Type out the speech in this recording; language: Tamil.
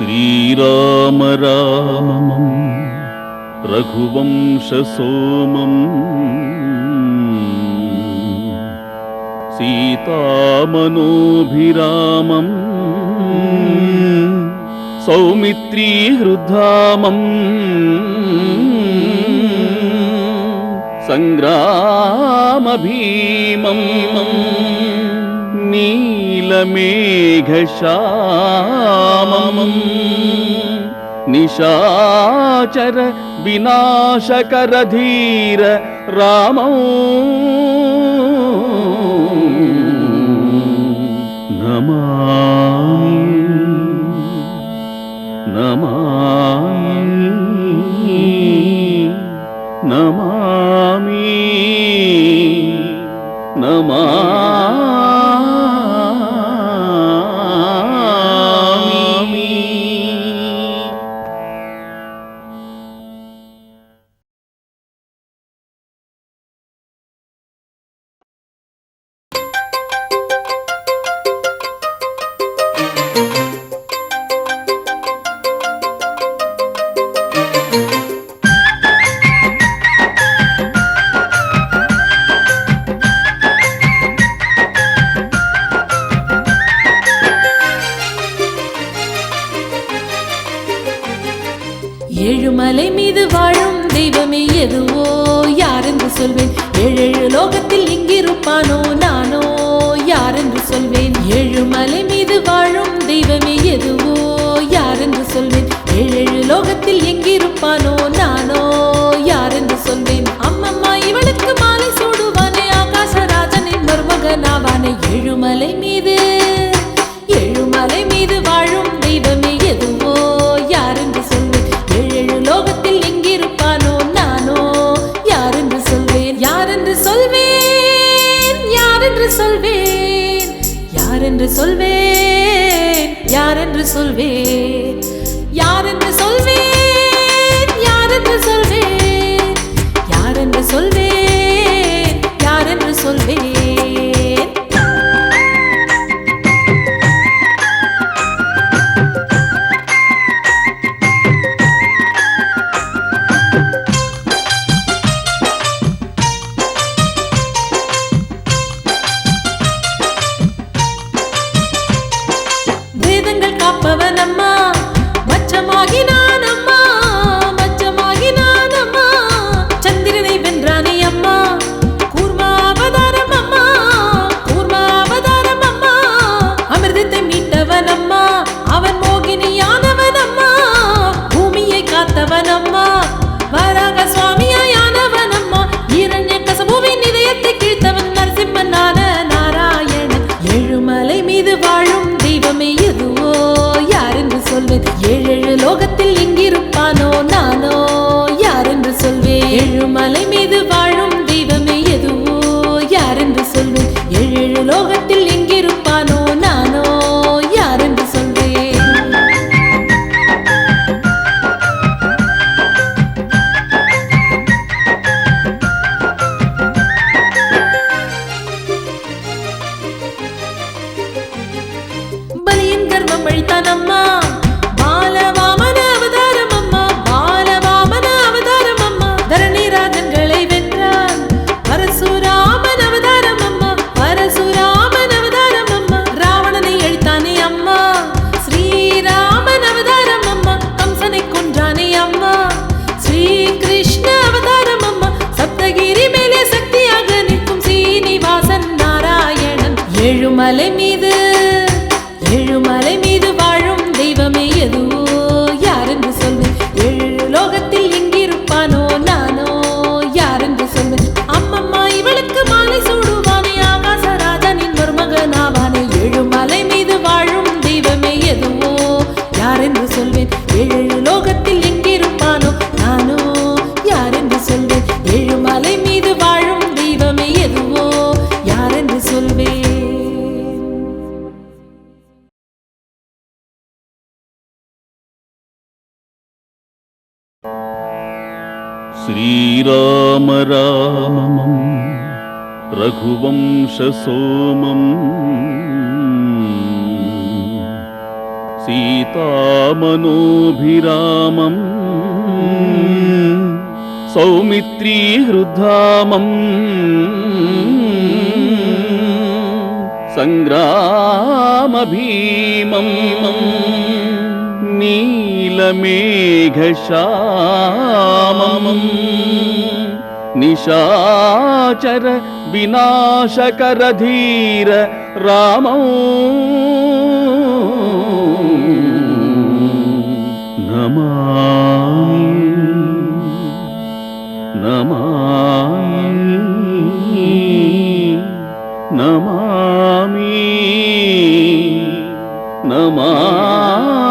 श्रीराम रामं रघुवंशसोमं सीतामनोभिरामं सौमित्रीहृद्धामं संग्रामभीमं नीलमेघश्यामं निशाचर विनाशकरधीर रामं नमामि ஏழுமலை மீது வாழும் தெய்வமே எதுவோ யாரென்று சொல்வேன். ஏழேழு லோகத்தில் எங்கிருப்பானோ நானோ யாரென்று சொல்வேன். ஏழுமலை மீது வாழும் தெய்வமே எதுவோ யாரென்று சொல்வேன். ஏழேழு லோகத்தில் எங்கிருப்பானோ நானோ யாரென்று சொல்வேன். அம்மம்மா இவளுக்கு மாலை சூடுவானே ஆகாசராஜனின் மருமகனாவானே. ஏழுமலை மீது வாழும் தெய்வமே எதுவோ யாரென்று சொல்வேன். ஏழு லோகத்தில் எங்கிருப்பானோ நானோ யாரென்று சொல்வேன். யாரென்று சொல்வேன், யாரென்று சொல்வேன், யாரென்று சொல்வேன், யாரென்று சொல்வேன், யாரென்று சொல்வேன், யாரென்று சொல்வேன், யாரென்று சொல்வேன், யாரென்று சொல்வேன். ஏழேழு லோகத்தில் எங்கிருப்பானோ நானோ யாரென்று சொல்வேன். ஏழுமலை மீது வாழும் தெய்வமே எதுவோ யாரென்று சொல்வேன். ஏழேழு லோகத்தில் எங்கிருப்பானோ நானோ யாரென்று சொல்வேன். பலியின் கர்வம் அழித்தானம்மா, ஏழுமலை மீது வாழும் தெய்வமே எதுவோ யாரென்று சொல்வேன். ஏழு லோகத்தில் எங்கிருப்பானோ நானோ யாரென்று சொல்வேன். அம்மம்மா இவளுக்கு மாலை சூடுவானே ஆகாசராஜனின் மருமகனாவானே. ஏழுமலை மீது வாழும் தெய்வமே எதுவோ யாரென்று சொல்வேன். ஏழு லோகத்தில் எங்கிருப்பானோ நானோ யாரென்று சொல்வேன். ஏழுமலை மீது வாழும் தெய்வமே எதுவோ யாரென்று சொல்வேன். श्रीराम रामं रघुवंशसोमं సీతామనోభిరామం సౌమిత్రీహృద్ధామం సంగ్రామభీమం నీలమేఘశ్యామం నిశాచర వినాశకరధీర రామం నమామి నమామి నమామి నమామి